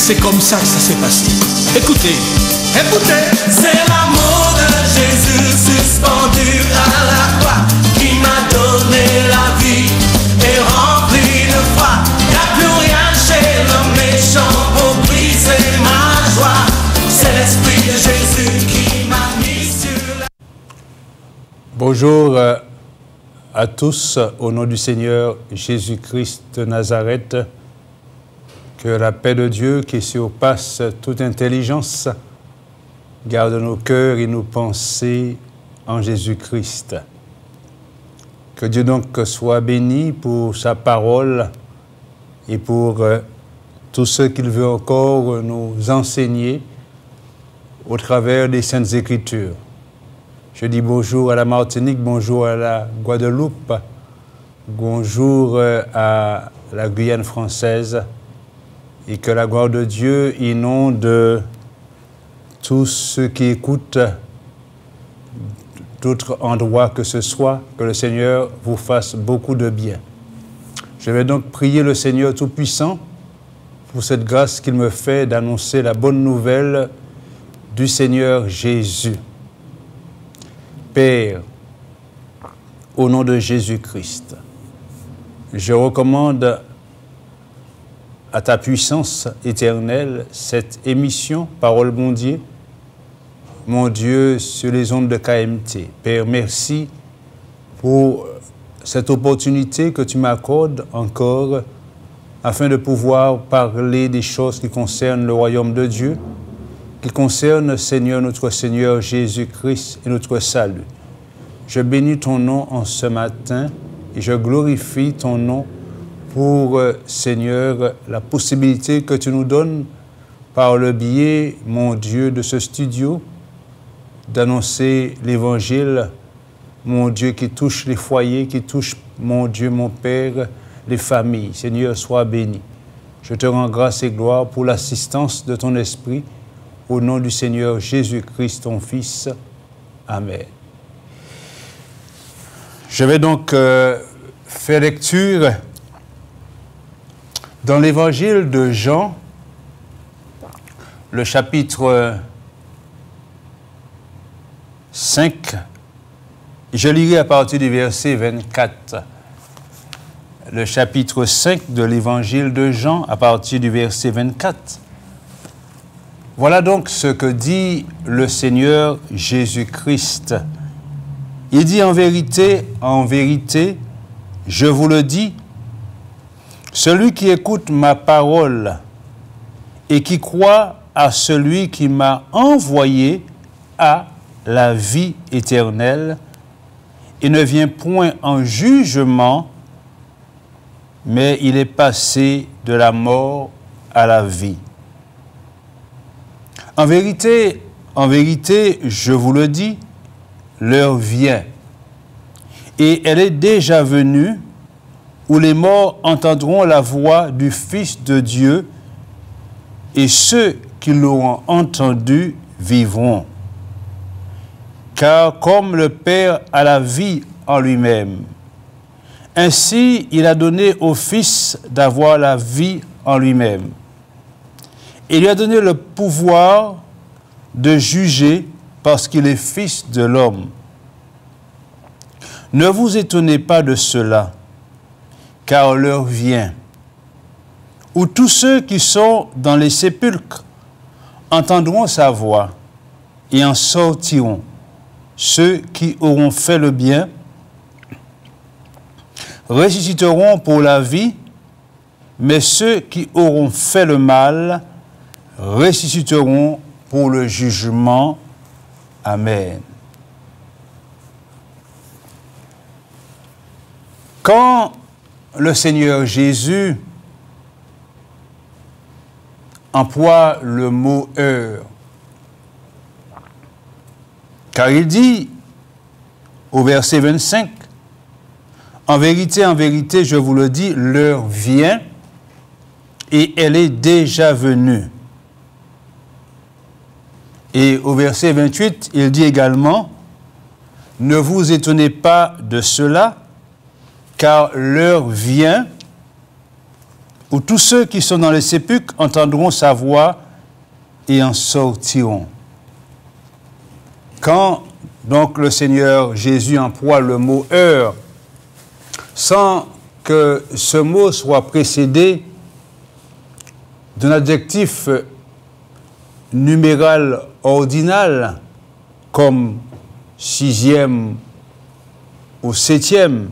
c'est comme ça que ça s'est passé. Écoutez, écoutez. C'est l'amour de Jésus suspendu à la croix qui m'a donné la vie et rempli de foi. Y'a plus rien chez le méchant pour briser ma joie. C'est l'esprit de Jésus qui m'a mis sur la... Bonjour à tous, au nom du Seigneur Jésus-Christ de Nazareth. Que la paix de Dieu qui surpasse toute intelligence garde nos cœurs et nos pensées en Jésus-Christ. Que Dieu donc soit béni pour sa parole et pour tout ce qu'il veut encore nous enseigner au travers des Saintes Écritures. Je dis bonjour à la Martinique, bonjour à la Guadeloupe, bonjour à la Guyane française, et que la gloire de Dieu inonde tous ceux qui écoutent d'autres endroits que ce soit, que le Seigneur vous fasse beaucoup de bien. Je vais donc prier le Seigneur Tout-Puissant pour cette grâce qu'il me fait d'annoncer la bonne nouvelle du Seigneur Jésus. Père, au nom de Jésus-Christ, je recommande à ta puissance éternelle cette émission Parole bon Dieu, mon Dieu, sur les ondes de KMT. Père, merci pour cette opportunité que tu m'accordes encore afin de pouvoir parler des choses qui concernent le royaume de Dieu, qui concernent, Seigneur, notre Seigneur Jésus-Christ et notre salut. Je bénis ton nom en ce matin et je glorifie ton nom pour, Seigneur, la possibilité que tu nous donnes par le biais, mon Dieu, de ce studio, d'annoncer l'Évangile, mon Dieu, qui touche les foyers, qui touche, mon Dieu, mon Père, les familles. Seigneur, sois béni. Je te rends grâce et gloire pour l'assistance de ton Esprit, au nom du Seigneur Jésus-Christ, ton Fils. Amen. Je vais donc faire lecture dans l'Évangile de Jean, le chapitre 5, je lirai à partir du verset 24. Le chapitre 5 de l'Évangile de Jean, à partir du verset 24. Voilà donc ce que dit le Seigneur Jésus-Christ. Il dit en vérité, je vous le dis, celui qui écoute ma parole et qui croit à celui qui m'a envoyé a la vie éternelle et ne vient point en jugement, mais il est passé de la mort à la vie. En vérité, je vous le dis, l'heure vient, et elle est déjà venue, où les morts entendront la voix du Fils de Dieu, et ceux qui l'auront entendu vivront. Car comme le Père a la vie en lui-même, ainsi il a donné au Fils d'avoir la vie en lui-même. Il lui a donné le pouvoir de juger parce qu'il est Fils de l'homme. Ne vous étonnez pas de cela, car l'heure vient où tous ceux qui sont dans les sépulcres entendront sa voix et en sortiront. Ceux qui auront fait le bien ressusciteront pour la vie, mais ceux qui auront fait le mal ressusciteront pour le jugement. Amen. Quand le Seigneur Jésus emploie le mot « heure », car il dit au verset 25, « En vérité, je vous le dis, l'heure vient et elle est déjà venue. » Et au verset 28, il dit également, « Ne vous étonnez pas de cela, car l'heure vient où tous ceux qui sont dans les sépulcres entendront sa voix et en sortiront. Quand donc le Seigneur Jésus emploie le mot « heure », sans que ce mot soit précédé d'un adjectif numéral ordinal, comme 6e ou 7e,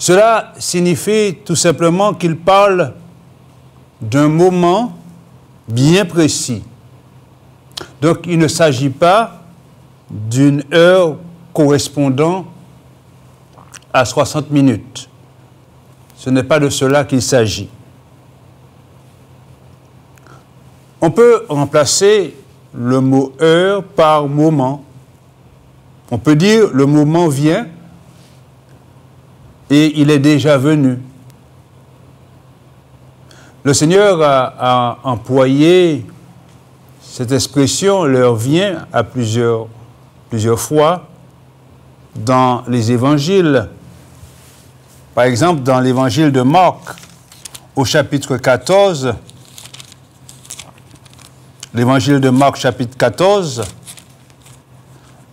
cela signifie tout simplement qu'il parle d'un moment bien précis. Donc il ne s'agit pas d'une heure correspondant à 60 minutes. Ce n'est pas de cela qu'il s'agit. On peut remplacer le mot « heure » par « moment ». On peut dire « le moment vient » et il est déjà venu. Le Seigneur a employé cette expression « l'heure vient » à plusieurs fois dans les évangiles. Par exemple, dans l'évangile de Marc, au chapitre 14, l'évangile de Marc, chapitre 14,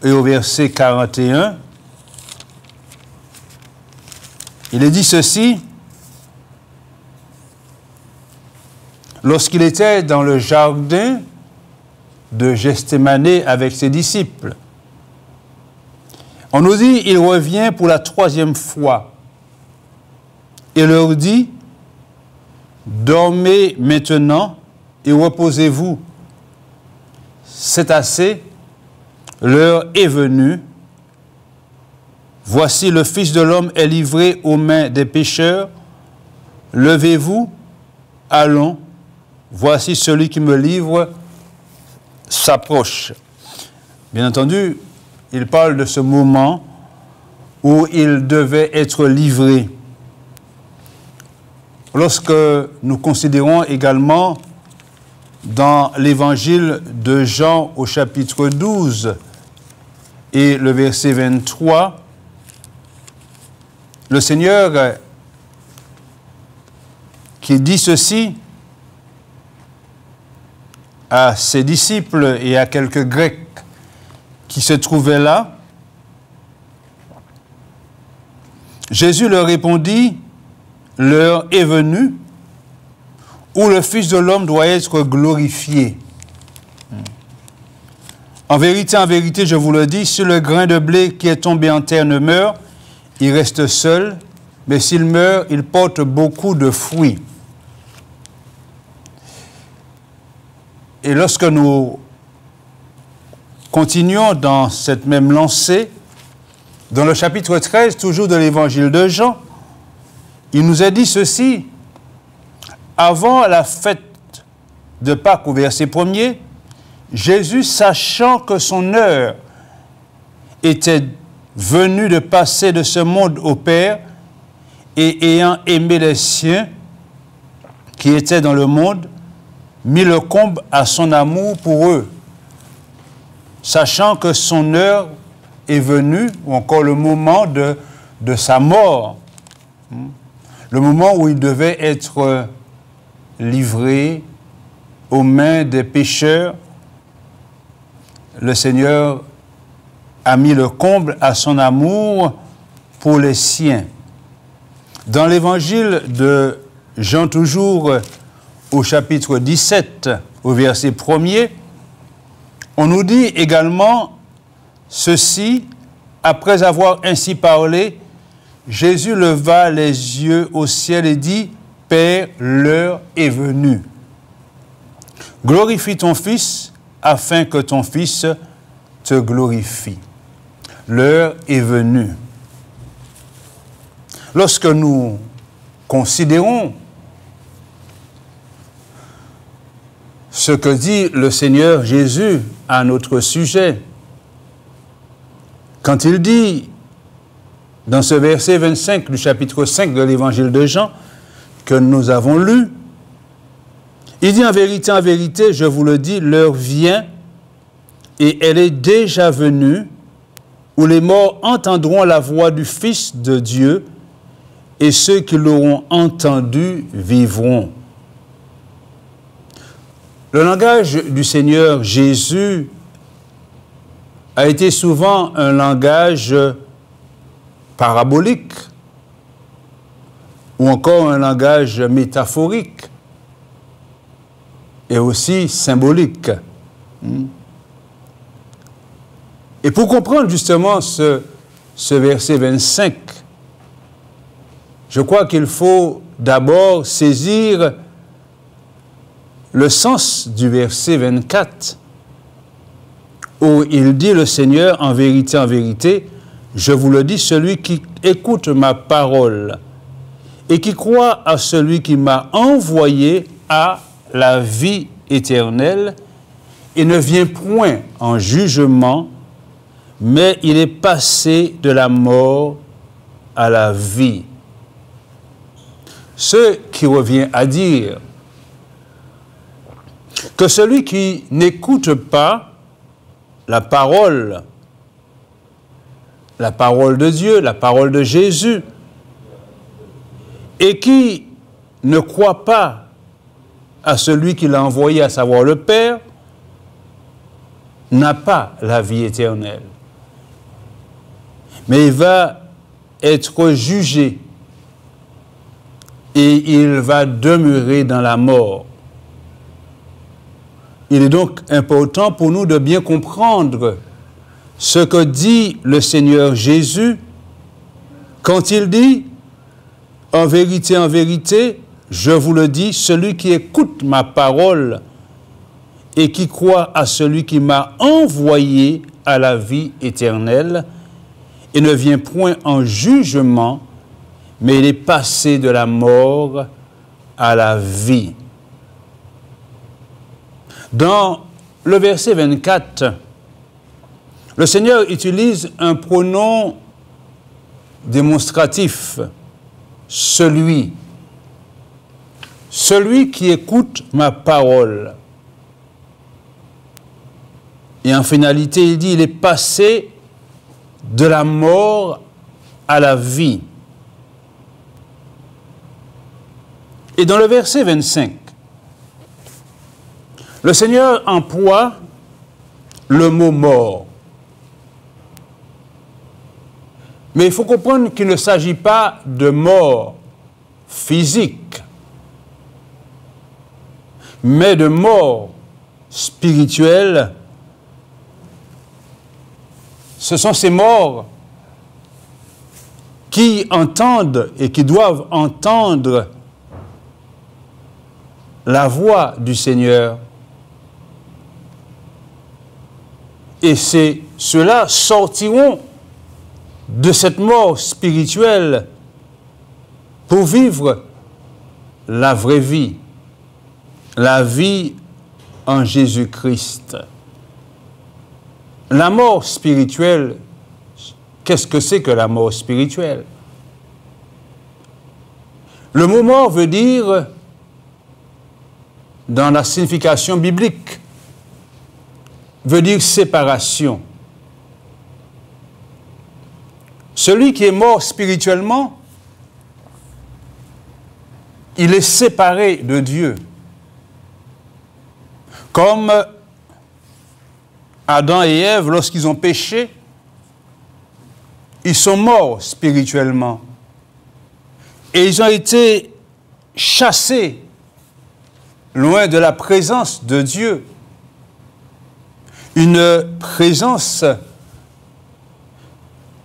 et au verset 41, il est dit ceci: lorsqu'il était dans le jardin de Gethsémanée avec ses disciples, on nous dit, il revient pour la 3e fois et leur dit, dormez maintenant et reposez-vous. C'est assez, l'heure est venue. Voici le Fils de l'homme est livré aux mains des pécheurs. Levez-vous, allons. Voici celui qui me livre s'approche. Bien entendu, il parle de ce moment où il devait être livré. Lorsque nous considérons également dans l'évangile de Jean au chapitre 12 et le verset 23, le Seigneur qui dit ceci à ses disciples et à quelques Grecs qui se trouvaient là, Jésus leur répondit, l'heure est venue où le Fils de l'homme doit être glorifié. En vérité, je vous le dis, si le grain de blé qui est tombé en terre ne meurt, il reste seul, mais s'il meurt, il porte beaucoup de fruits. Et lorsque nous continuons dans cette même lancée, dans le chapitre 13, toujours de l'évangile de Jean, il nous a dit ceci: avant la fête de Pâques, au verset 1er, Jésus, sachant que son heure était venue de passer de ce monde au Père, et ayant aimé les siens qui étaient dans le monde, mit le comble à son amour pour eux, sachant que son heure est venue, ou encore le moment de sa mort, le moment où il devait être livré aux mains des pécheurs. Le Seigneur a mis le comble à son amour pour les siens. Dans l'évangile de Jean, toujours au chapitre 17, au verset 1er, on nous dit également ceci: après avoir ainsi parlé, Jésus leva les yeux au ciel et dit, Père, l'heure est venue. Glorifie ton Fils, afin que ton Fils te glorifie. L'heure est venue. Lorsque nous considérons ce que dit le Seigneur Jésus à notre sujet, quand il dit, dans ce verset 25 du chapitre 5 de l'évangile de Jean, que nous avons lu, il dit en vérité, je vous le dis, l'heure vient, et elle est déjà venue, où les morts entendront la voix du Fils de Dieu, et ceux qui l'auront entendu vivront. Le langage du Seigneur Jésus a été souvent un langage parabolique ou encore un langage métaphorique et aussi symbolique. Et pour comprendre justement ce verset 25, je crois qu'il faut d'abord saisir le sens du verset 24, où il dit le Seigneur, en vérité, je vous le dis, celui qui écoute ma parole et qui croit à celui qui m'a envoyé a la vie éternelle et ne vient point en jugement, mais il est passé de la mort à la vie. Ce qui revient à dire que celui qui n'écoute pas la parole de Dieu, la parole de Jésus, et qui ne croit pas à celui qui l'a envoyé, à savoir le Père, n'a pas la vie éternelle. Mais il va être jugé et il va demeurer dans la mort. Il est donc important pour nous de bien comprendre ce que dit le Seigneur Jésus quand il dit « En vérité, je vous le dis, celui qui écoute ma parole et qui croit à celui qui m'a envoyé à la vie éternelle et ne vient point en jugement, mais il est passé de la mort à la vie. » Dans le verset 24, le Seigneur utilise un pronom démonstratif, celui. Celui qui écoute ma parole. Et en finalité, il dit, il est passé de la mort à la vie. Et dans le verset 25, le Seigneur emploie le mot mort. Mais il faut comprendre qu'il ne s'agit pas de mort physique, mais de mort spirituelle. Ce sont ces morts qui entendent et qui doivent entendre la voix du Seigneur. Et c'est ceux-là sortiront de cette mort spirituelle pour vivre la vraie vie, la vie en Jésus-Christ. La mort spirituelle, qu'est-ce que c'est que la mort spirituelle? Le mot mort veut dire, dans la signification biblique, veut dire séparation. Celui qui est mort spirituellement, il est séparé de Dieu. Comme Adam et Ève, lorsqu'ils ont péché, ils sont morts spirituellement. Et ils ont été chassés loin de la présence de Dieu. Une présence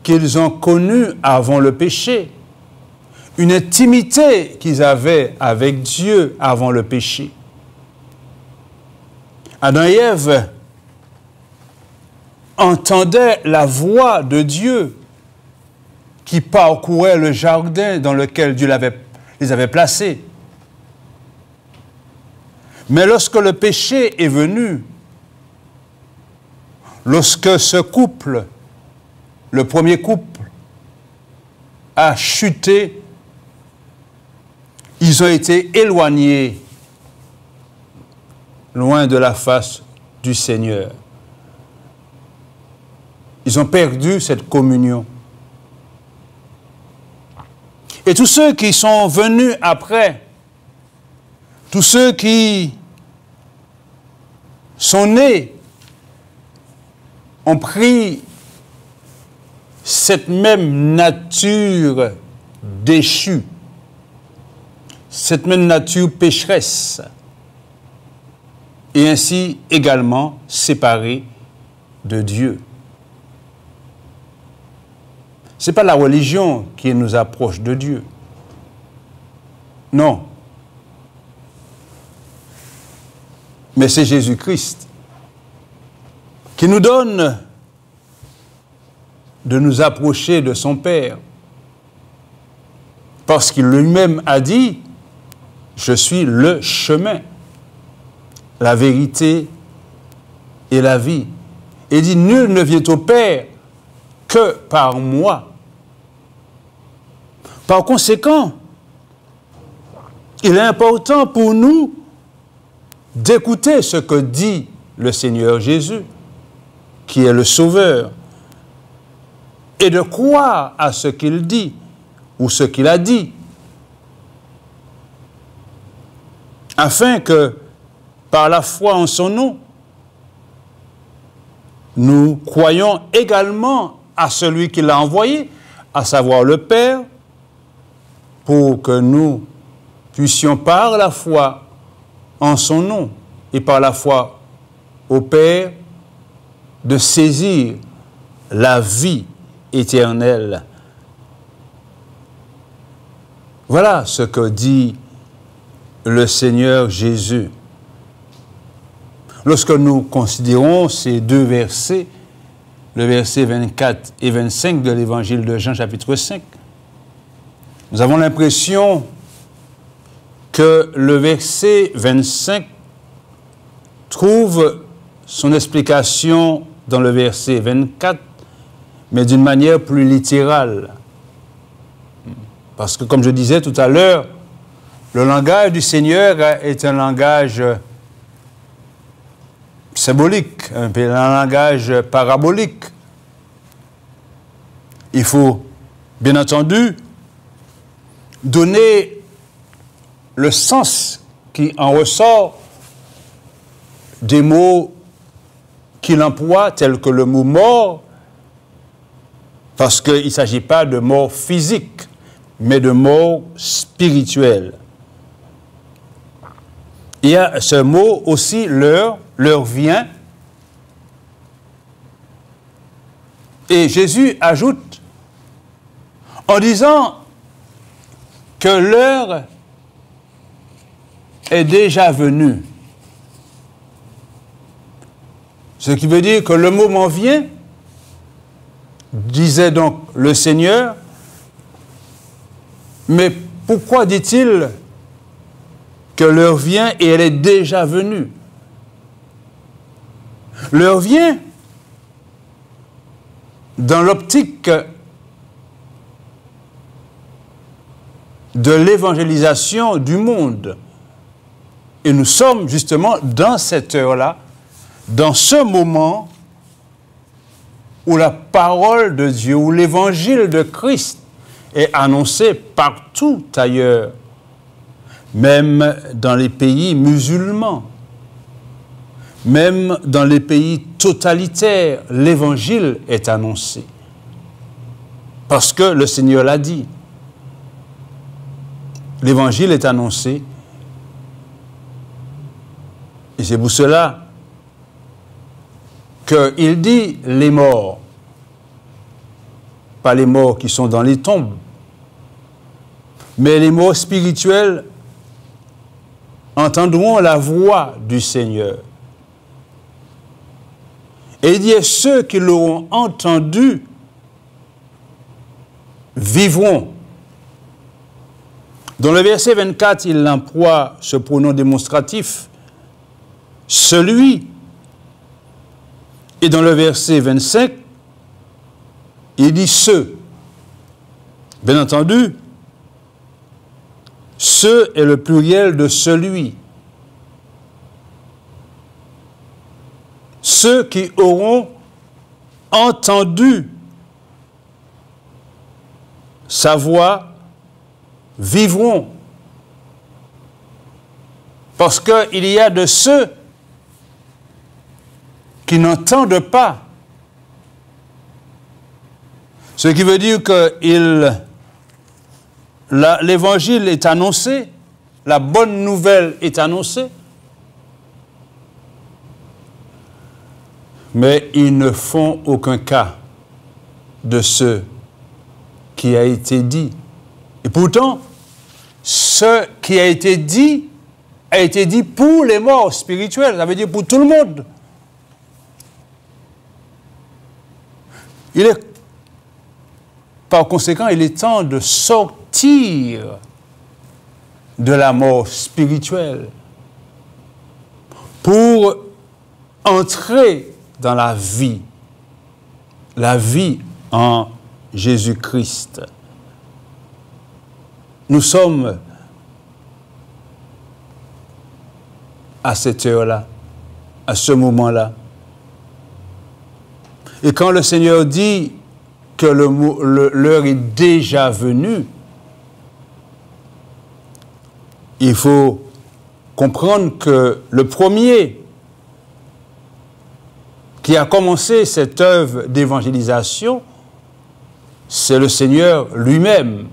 qu'ils ont connue avant le péché. Une intimité qu'ils avaient avec Dieu avant le péché. Adam et Ève entendaient la voix de Dieu qui parcourait le jardin dans lequel Dieu les avait placés. Mais lorsque le péché est venu, lorsque ce couple, le premier couple, a chuté, ils ont été éloignés loin de la face du Seigneur. Ils ont perdu cette communion. Et tous ceux qui sont venus après, tous ceux qui sont nés, ont pris cette même nature déchue, cette même nature pécheresse, et ainsi également séparés de Dieu. Ce n'est pas la religion qui nous approche de Dieu. Non. Mais c'est Jésus-Christ qui nous donne de nous approcher de son Père. Parce qu'il lui-même a dit, je suis le chemin, la vérité et la vie. Et il dit, nul ne vient au Père que par moi. Par conséquent, il est important pour nous d'écouter ce que dit le Seigneur Jésus, qui est le Sauveur, et de croire à ce qu'il dit ou ce qu'il a dit, afin que, par la foi en son nom, nous croyons également à celui qui l'a envoyé, à savoir le Père, pour que nous puissions par la foi en son nom et par la foi au Père de saisir la vie éternelle. Voilà ce que dit le Seigneur Jésus. Lorsque nous considérons ces deux versets, le verset 24 et 25 de l'évangile de Jean, chapitre 5, nous avons l'impression que le verset 25 trouve son explication dans le verset 24, mais d'une manière plus littérale. Parce que, comme je disais tout à l'heure, le langage du Seigneur est un langage symbolique, un langage parabolique. Il faut, bien entendu, donner le sens qui en ressort des mots qu'il emploie, tels que le mot mort, parce qu'il ne s'agit pas de mort physique, mais de mort spirituelle. Il y a ce mot aussi, l'heure vient. Et Jésus ajoute, en disant que l'heure est déjà venue. Ce qui veut dire que le moment vient, disait donc le Seigneur, mais pourquoi dit-il que l'heure vient et elle est déjà venue? L'heure vient dans l'optique de l'évangélisation du monde. Et nous sommes justement dans cette heure-là, dans ce moment où la parole de Dieu, où l'évangile de Christ est annoncé partout ailleurs, même dans les pays musulmans, même dans les pays totalitaires, l'évangile est annoncé. Parce que le Seigneur l'a dit. L'évangile est annoncé. Et c'est pour cela qu'il dit les morts, pas les morts qui sont dans les tombes, mais les morts spirituels entendront la voix du Seigneur. Et il dit, et ceux qui l'auront entendu vivront. Dans le verset 24, il emploie ce pronom démonstratif, celui. Et dans le verset 25, il dit ceux. Bien entendu, ce est le pluriel de celui. Ceux qui auront entendu sa voix vivront. Parce qu'il y a de ceux qui n'entendent pas. Ce qui veut dire que l'évangile est annoncé, la bonne nouvelle est annoncée, mais ils ne font aucun cas de ce qui a été dit. Et pourtant, ce qui a été dit pour les morts spirituels, ça veut dire pour tout le monde. Par conséquent, il est temps de sortir de la mort spirituelle pour entrer dans la vie en Jésus-Christ. Nous sommes à cette heure-là, à ce moment-là. Et quand le Seigneur dit que l'heure est déjà venue, il faut comprendre que le premier qui a commencé cette œuvre d'évangélisation, c'est le Seigneur lui-même.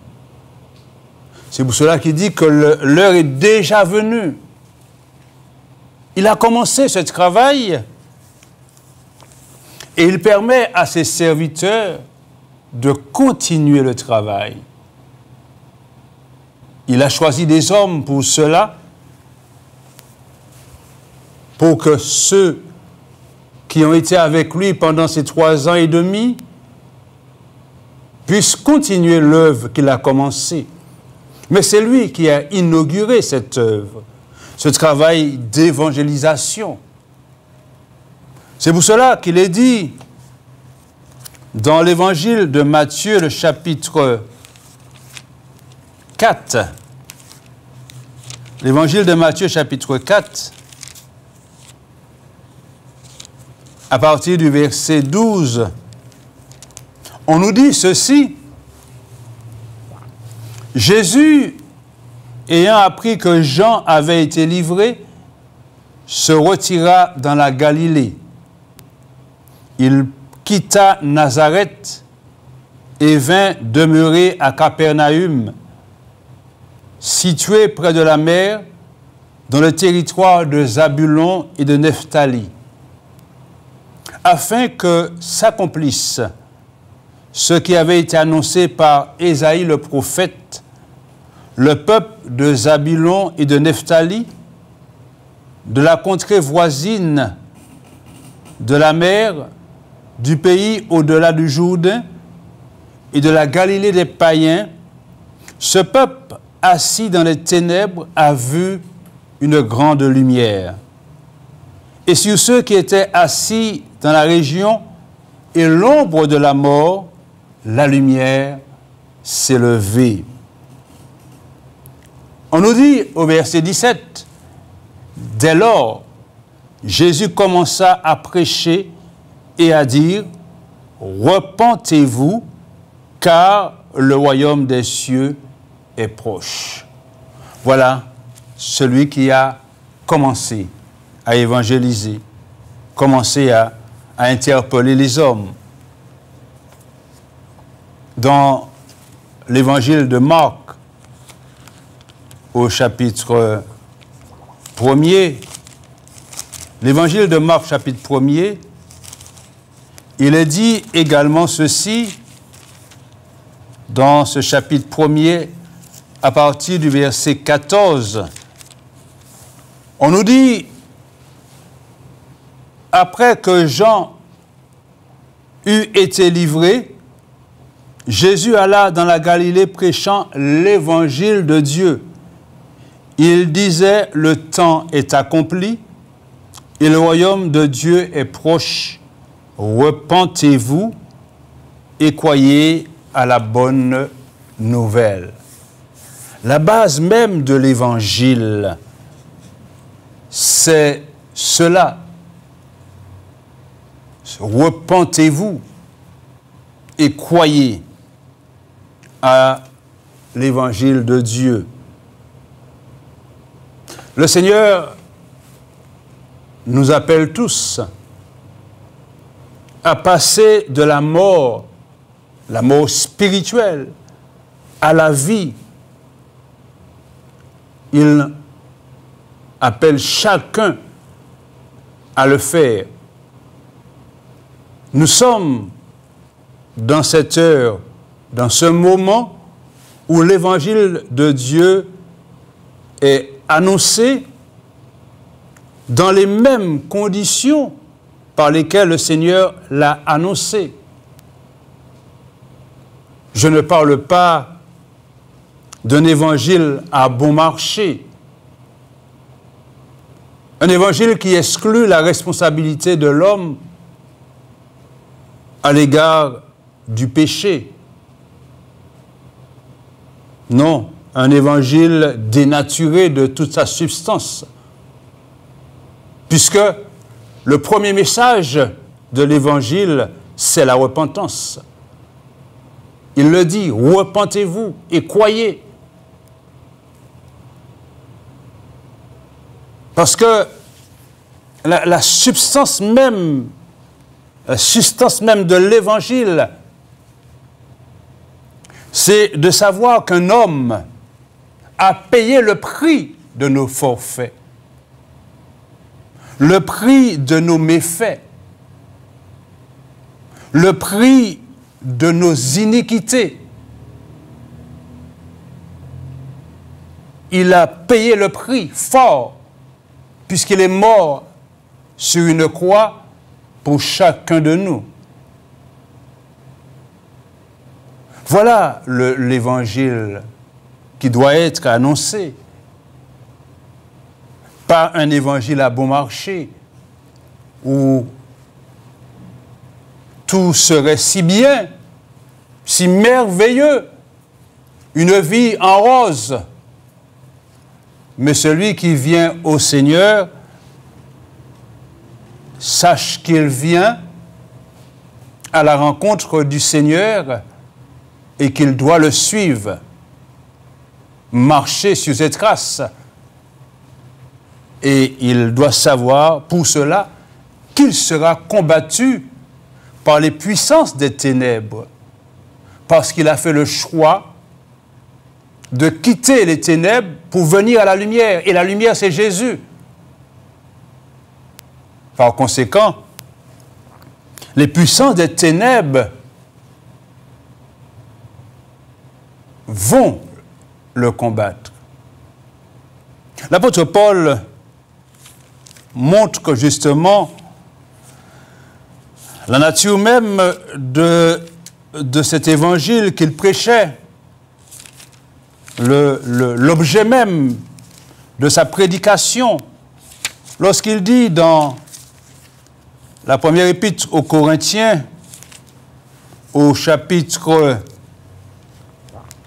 C'est pour cela qu'il dit que l'heure est déjà venue. Il a commencé ce travail et il permet à ses serviteurs de continuer le travail. Il a choisi des hommes pour cela, pour que ceux qui ont été avec lui pendant ces 3 ans et demi puissent continuer l'œuvre qu'il a commencée. Mais c'est lui qui a inauguré cette œuvre, ce travail d'évangélisation. C'est pour cela qu'il est dit dans l'évangile de Matthieu, le chapitre 4, l'évangile de Matthieu, chapitre 4, à partir du verset 12, on nous dit ceci: Jésus, ayant appris que Jean avait été livré, se retira dans la Galilée. Il quitta Nazareth et vint demeurer à Capernaum, situé près de la mer, dans le territoire de Zabulon et de Nephtali, afin que s'accomplisse ce qui avait été annoncé par Ésaïe le prophète: le peuple de Zabulon et de Nephtali, de la contrée voisine de la mer, du pays au-delà du Jourdain et de la Galilée des païens, ce peuple assis dans les ténèbres a vu une grande lumière. Et sur ceux qui étaient assis dans la région et l'ombre de la mort, la lumière s'est levée. On nous dit au verset 17, dès lors, Jésus commença à prêcher et à dire: repentez-vous, car le royaume des cieux est proche. Voilà celui qui a commencé à évangéliser, commencé à interpeller les hommes. Dans l'évangile de Marc, au chapitre 1er, l'évangile de Marc, chapitre 1er, il est dit également ceci, dans ce chapitre 1er, à partir du verset 14. On nous dit: après que Jean eut été livré, Jésus alla dans la Galilée prêchant l'évangile de Dieu. Il disait: le temps est accompli et le royaume de Dieu est proche. Repentez-vous et croyez à la bonne nouvelle. La base même de l'évangile, c'est cela. Repentez-vous et croyez à l'évangile de Dieu. Le Seigneur nous appelle tous à passer de la mort spirituelle, à la vie. Il appelle chacun à le faire. Nous sommes dans cette heure, dans ce moment où l'évangile de Dieu est annoncé dans les mêmes conditions par lesquelles le Seigneur l'a annoncé. Je ne parle pas d'un évangile à bon marché, un évangile qui exclut la responsabilité de l'homme à l'égard du péché. Non, un évangile dénaturé de toute sa substance. Puisque le premier message de l'évangile, c'est la repentance. Il le dit, repentez-vous et croyez. Parce que la substance même de l'évangile, c'est de savoir qu'un homme a payé le prix de nos forfaits, le prix de nos méfaits, le prix de nos iniquités. Il a payé le prix fort, puisqu'il est mort sur une croix pour chacun de nous. Voilà l'évangile qui doit être annoncé. Pas un évangile à bon marché, où tout serait si bien, si merveilleux, une vie en rose. Mais celui qui vient au Seigneur, sache qu'il vient à la rencontre du Seigneur et qu'il doit le suivre, marcher sur ses traces. Et il doit savoir, pour cela, qu'il sera combattu par les puissances des ténèbres, parce qu'il a fait le choix de quitter les ténèbres pour venir à la lumière. Et la lumière, c'est Jésus. Par conséquent, les puissances des ténèbres vont le combattre. L'apôtre Paul montre que justement la nature même de cet évangile qu'il prêchait, l'objet même de sa prédication, lorsqu'il dit dans la première épître aux Corinthiens, au chapitre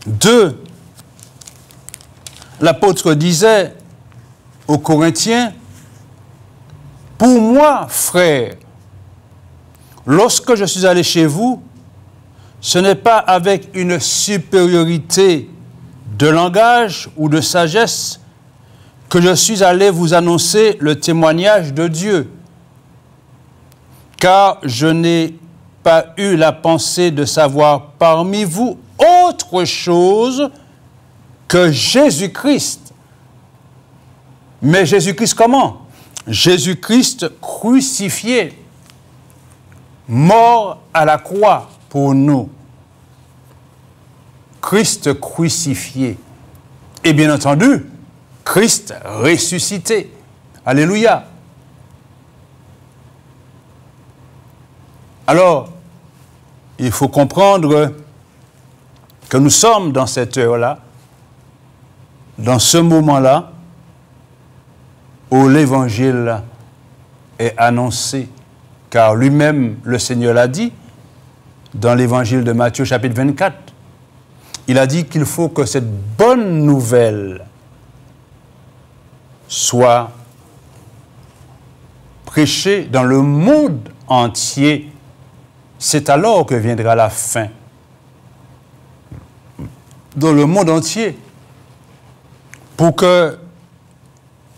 2, l'apôtre disait aux Corinthiens, « Pour moi, frères, lorsque je suis allé chez vous, ce n'est pas avec une supériorité de langage ou de sagesse que je suis allé vous annoncer le témoignage de Dieu, car je n'ai pas eu la pensée de savoir parmi vous autre chose que Jésus-Christ. » Mais Jésus-Christ comment? Jésus-Christ crucifié, mort à la croix pour nous. Christ crucifié. Et bien entendu, Christ ressuscité. Alléluia. Alors, il faut comprendre que nous sommes dans cette heure-là, dans ce moment-là, où l'Évangile est annoncé, car lui-même, le Seigneur l'a dit, dans l'Évangile de Matthieu, chapitre 24, il a dit qu'il faut que cette bonne nouvelle soit prêchée dans le monde entier. C'est alors que viendra la fin. dans le monde entier pour que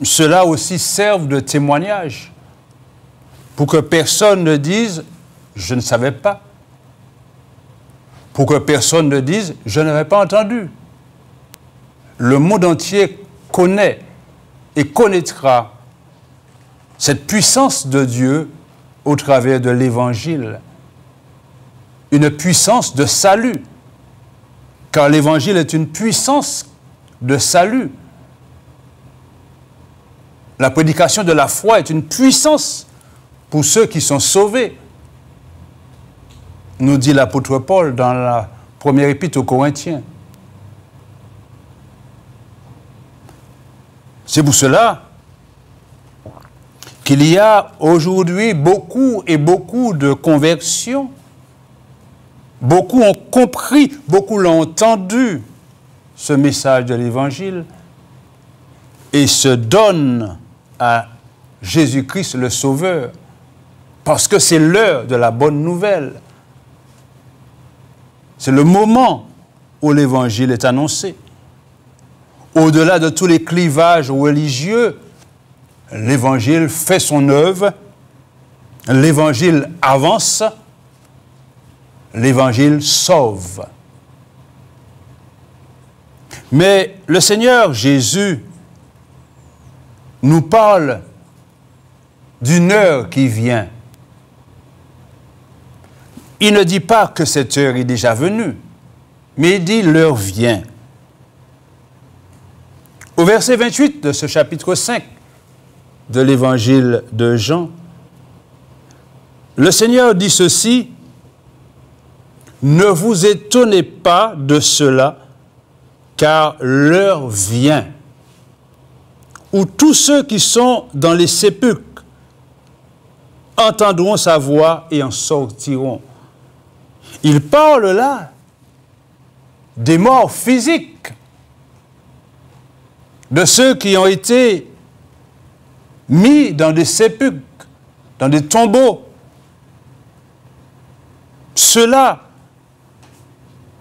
cela aussi serve de témoignage, pour que personne ne dise « je ne savais pas », pour que personne ne dise « je n'avais pas entendu ». Le monde entier connaît et connaîtra cette puissance de Dieu au travers de l'Évangile. Une puissance de salut, car l'Évangile est une puissance de salut. La prédication de la foi est une puissance pour ceux qui sont sauvés, nous dit l'apôtre Paul dans la première épître aux Corinthiens. C'est pour cela qu'il y a aujourd'hui beaucoup et beaucoup de conversions. Beaucoup ont compris, beaucoup l'ont entendu, ce message de l'Évangile, et se donnent à Jésus-Christ le Sauveur, parce que c'est l'heure de la bonne nouvelle. C'est le moment où l'Évangile est annoncé. Au-delà de tous les clivages religieux, l'Évangile fait son œuvre, l'Évangile avance, l'Évangile sauve. Mais le Seigneur Jésus nous parle d'une heure qui vient. Il ne dit pas que cette heure est déjà venue, mais il dit l'heure vient. Au verset 28 de ce chapitre 5 de l'Évangile de Jean, le Seigneur dit ceci: « Ne vous étonnez pas de cela, car l'heure vient, où tous ceux qui sont dans les sépulcres entendront sa voix et en sortiront. » Il parle là des morts physiques, de ceux qui ont été mis dans des sépulcres, dans des tombeaux. Ceux-là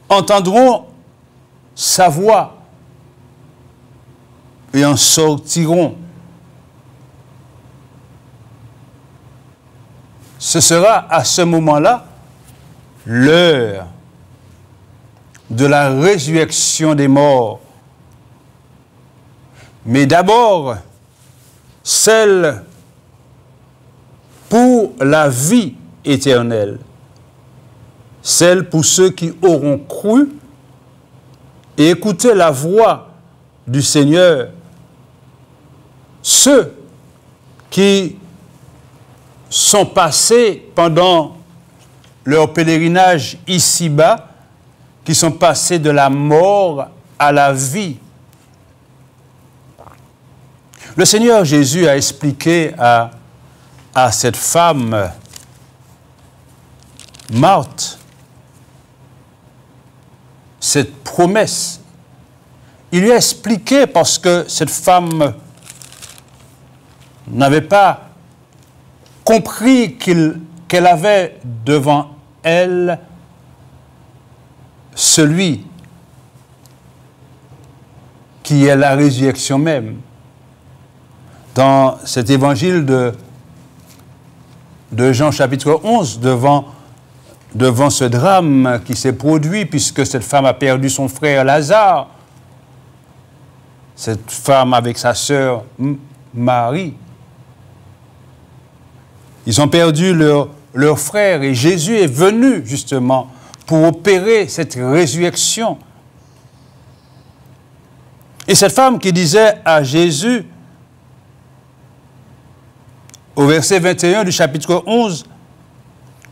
entendront sa voix et en sortiront. Ce sera à ce moment-là l'heure de la résurrection des morts. Mais d'abord, celle pour la vie éternelle, celle pour ceux qui auront cru et écouté la voix du Seigneur, ceux qui sont passés pendant leur pèlerinage ici-bas, qui sont passés de la mort à la vie. Le Seigneur Jésus a expliqué à cette femme, Marthe, cette promesse. Il lui a expliqué parce que cette femme n'avait pas compris qu'elle avait devant elle celui qui est la résurrection même. Dans cet évangile de Jean chapitre 11, devant ce drame qui s'est produit, puisque cette femme a perdu son frère Lazare, cette femme avec sa sœur Marie, ils ont perdu leur frère, et Jésus est venu justement pour opérer cette résurrection. Et cette femme qui disait à Jésus, au verset 21 du chapitre 11,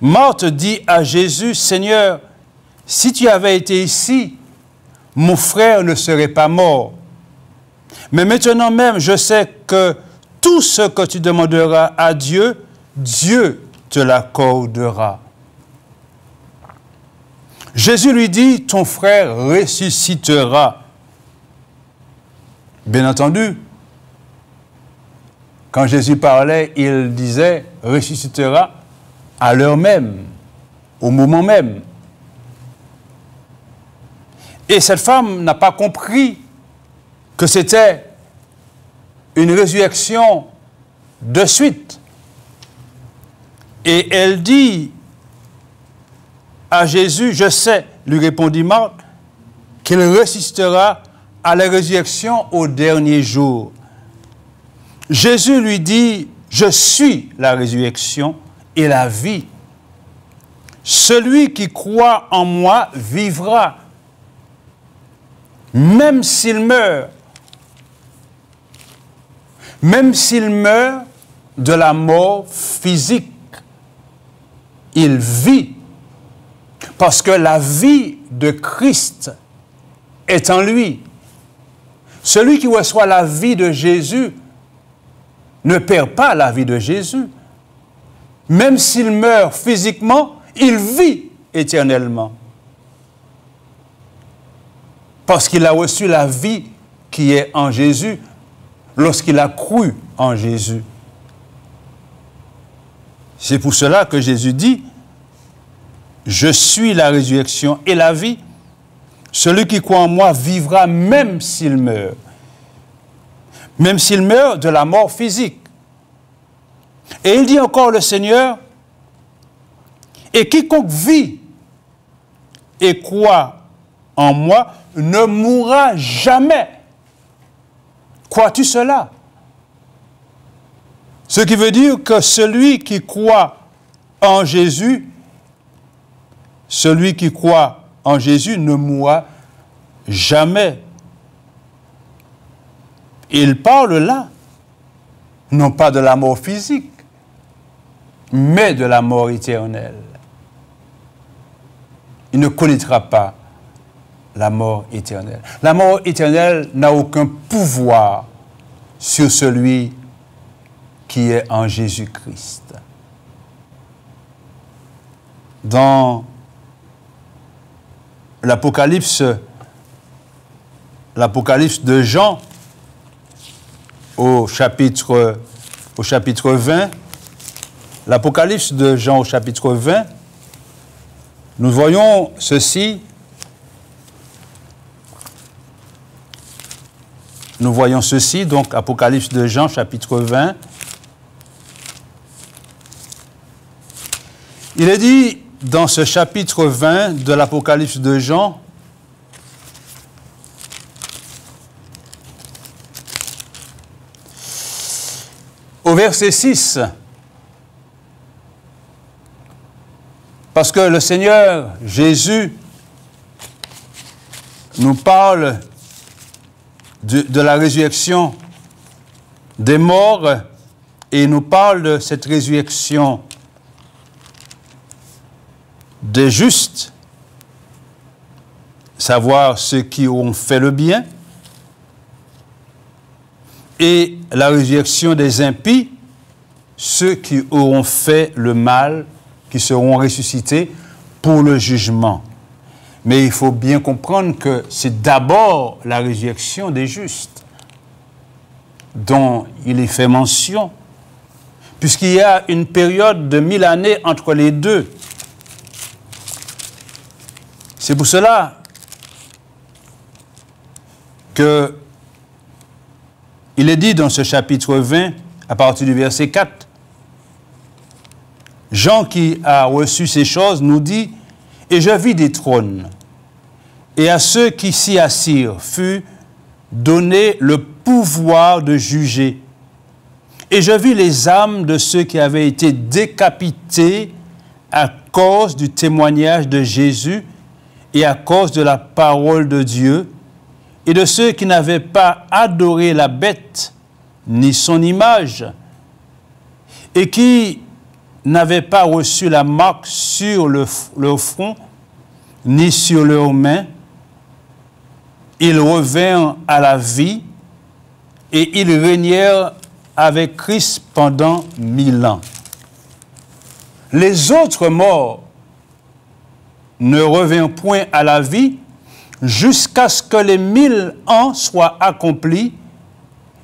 Marthe dit à Jésus, « Seigneur, si tu avais été ici, mon frère ne serait pas mort. Mais maintenant même, je sais que tout ce que tu demanderas à Dieu, Dieu te l'accordera. » Jésus lui dit, « Ton frère ressuscitera. » Bien entendu, quand Jésus parlait, il disait « ressuscitera » à l'heure même, au moment même. Et cette femme n'a pas compris que c'était une résurrection de suite. Et elle dit à Jésus, je sais, lui répondit Marthe, qu'il ressuscitera à la résurrection au dernier jour. Jésus lui dit, je suis la résurrection et la vie. Celui qui croit en moi vivra, même s'il meurt. Même s'il meurt de la mort physique, il vit. Parce que la vie de Christ est en lui. Celui qui reçoit la vie de Jésus ne perd pas la vie de Jésus. Même s'il meurt physiquement, il vit éternellement. Parce qu'il a reçu la vie qui est en Jésus lorsqu'il a cru en Jésus. C'est pour cela que Jésus dit, je suis la résurrection et la vie. Celui qui croit en moi vivra même s'il meurt. Même s'il meurt de la mort physique. Et il dit encore le Seigneur, et quiconque vit et croit en moi ne mourra jamais. Crois-tu cela? Ce qui veut dire que celui qui croit en Jésus, celui qui croit en Jésus ne mourra jamais. Il parle là, non pas de la mort physique, mais de la mort éternelle. Il ne connaîtra pas la mort éternelle. La mort éternelle n'a aucun pouvoir sur celui qui est en Jésus-Christ. Dans l'Apocalypse de Jean, au chapitre 20, l'Apocalypse de Jean au chapitre 20, nous voyons ceci. Nous voyons ceci, donc Apocalypse de Jean, chapitre 20. Il est dit dans ce chapitre 20 de l'Apocalypse de Jean, au verset 6, parce que le Seigneur Jésus nous parle de la résurrection des morts et nous parle de cette résurrection des justes, savoir ceux qui auront fait le bien, et la résurrection des impies, ceux qui auront fait le mal, qui seront ressuscités pour le jugement. Mais il faut bien comprendre que c'est d'abord la résurrection des justes dont il est fait mention, puisqu'il y a une période de 1000 années entre les deux. C'est pour cela que il est dit dans ce chapitre 20, à partir du verset 4, Jean qui a reçu ces choses nous dit, « Et je vis des trônes, et à ceux qui s'y assirent fut donné le pouvoir de juger. Et je vis les âmes de ceux qui avaient été décapités à cause du témoignage de Jésus et à cause de la parole de Dieu, et de ceux qui n'avaient pas adoré la bête ni son image, et qui n'avaient pas reçu la marque sur leur front, ni sur leurs mains. Ils revinrent à la vie, et ils régnèrent avec Christ pendant 1000 ans. Les autres morts ne revinrent point à la vie jusqu'à ce que les 1000 ans soient accomplis,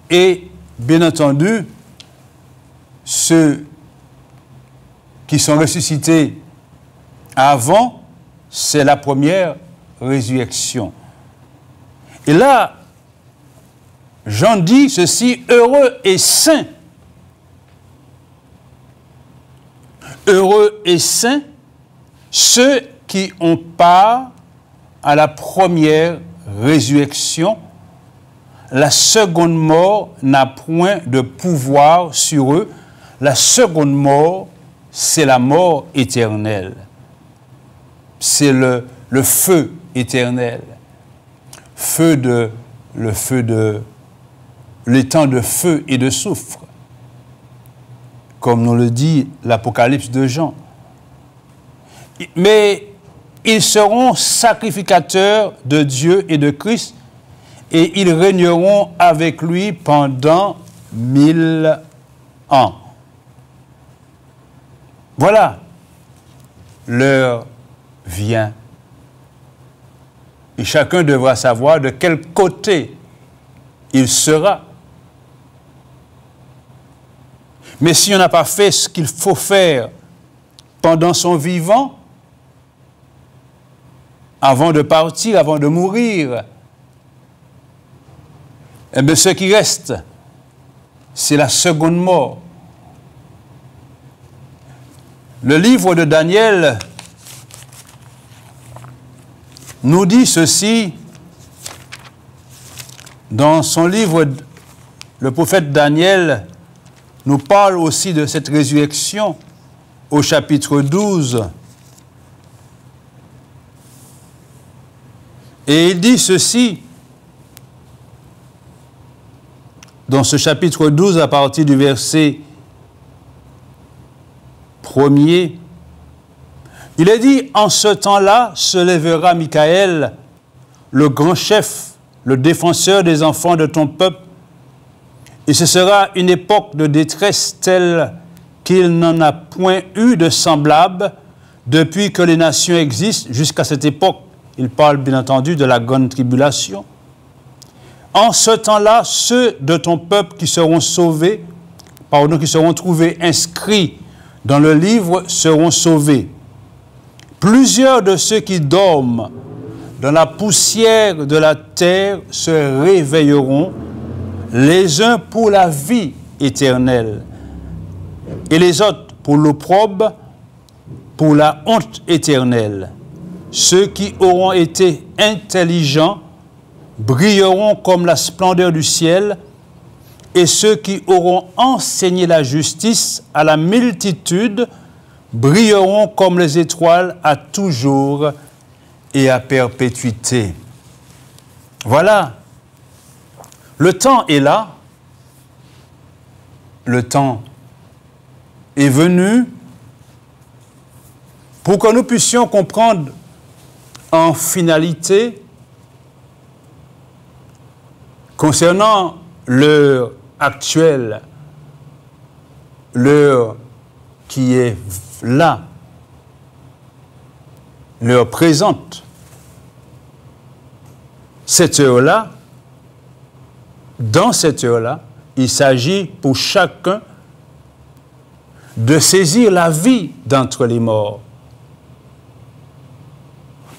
et bien entendu, ceux qui sont ressuscités avant, c'est la première résurrection. Et là, Jean dit ceci, heureux et saints. Heureux et saints, ceux qui ont part à la première résurrection. La seconde mort n'a point de pouvoir sur eux. La seconde mort, c'est la mort éternelle. C'est le feu éternel. Les temps de feu et de soufre, comme nous le dit l'Apocalypse de Jean. Mais ils seront sacrificateurs de Dieu et de Christ, et ils régneront avec lui pendant 1000 ans. Voilà, l'heure vient. Et chacun devra savoir de quel côté il sera. Mais si on n'a pas fait ce qu'il faut faire pendant son vivant, avant de partir, avant de mourir, eh bien, ce qui reste, c'est la seconde mort. Le livre de Daniel nous dit ceci. Dans son livre, le prophète Daniel nous parle aussi de cette résurrection au chapitre 12. Et il dit ceci, dans ce chapitre 12, à partir du verset 1er, il est dit, « En ce temps-là se lèvera Michaël, le grand chef, le défenseur des enfants de ton peuple, et ce sera une époque de détresse telle qu'il n'en a point eu de semblable depuis que les nations existent jusqu'à cette époque. » Il parle bien entendu de la grande tribulation. « En ce temps-là, ceux de ton peuple qui seront sauvés, qui seront trouvés inscrits dans le livre seront sauvés. Plusieurs de ceux qui dorment dans la poussière de la terre se réveilleront, les uns pour la vie éternelle, et les autres pour l'opprobre, pour la honte éternelle. Ceux qui auront été intelligents brilleront comme la splendeur du ciel, et ceux qui auront enseigné la justice à la multitude brilleront comme les étoiles à toujours et à perpétuité. » Voilà. Le temps est là. Le temps est venu pour que nous puissions comprendre en finalité concernant l'heure actuelle, l'heure qui est là, l'heure présente. Cette heure-là, dans cette heure-là, il s'agit pour chacun de saisir la vie d'entre les morts.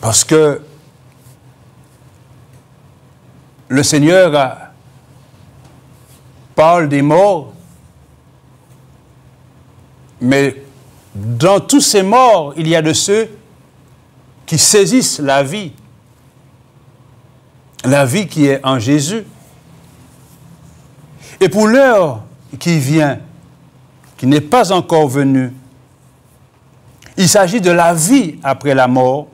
Parce que le Seigneur parle des morts, mais dans tous ces morts, il y a de ceux qui saisissent la vie qui est en Jésus. Et pour l'heure qui vient, qui n'est pas encore venue, il s'agit de la vie après la mort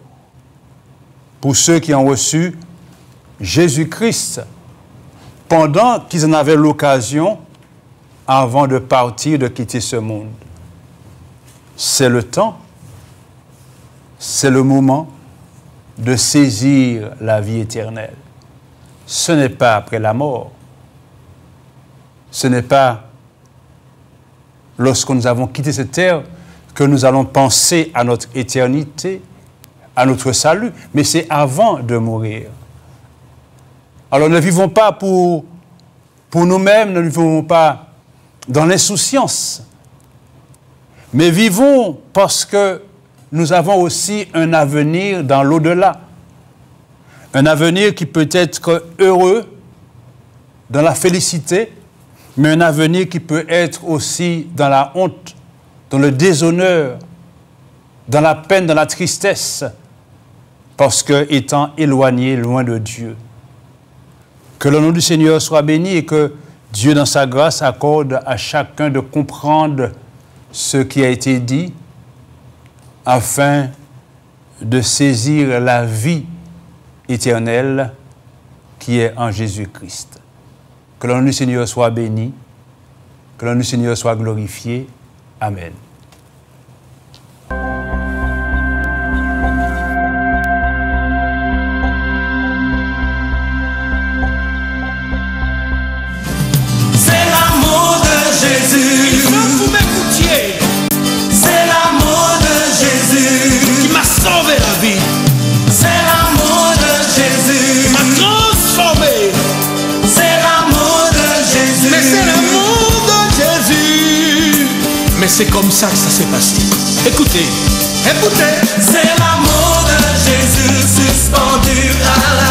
pour ceux qui ont reçu Jésus-Christ pendant qu'ils en avaient l'occasion avant de partir, de quitter ce monde. C'est le temps, c'est le moment de saisir la vie éternelle. Ce n'est pas après la mort. Ce n'est pas lorsque nous avons quitté cette terre que nous allons penser à notre éternité, à notre salut, mais c'est avant de mourir. Alors ne vivons pas pour nous-mêmes, ne vivons pas dans l'insouciance, mais vivons parce que nous avons aussi un avenir dans l'au-delà. Un avenir qui peut être heureux, dans la félicité, mais un avenir qui peut être aussi dans la honte, dans le déshonneur, dans la peine, dans la tristesse, parce que étant éloigné, loin de Dieu. Que le nom du Seigneur soit béni et que Dieu, dans sa grâce, accorde à chacun de comprendre ce qui a été dit afin de saisir la vie éternelle qui est en Jésus-Christ. Que le nom du Seigneur soit béni, que le nom du Seigneur soit glorifié. Amen. C'est l'amour de Jésus. Il faut que vous m'écoutiez. C'est l'amour de Jésus Qui m'a sauvé la vie. C'est l'amour de Jésus M'a transformé. C'est l'amour de Jésus. Mais c'est l'amour de Jésus. Mais c'est comme ça que ça s'est passé. Écoutez, écoutez. C'est l'amour de Jésus suspendu à la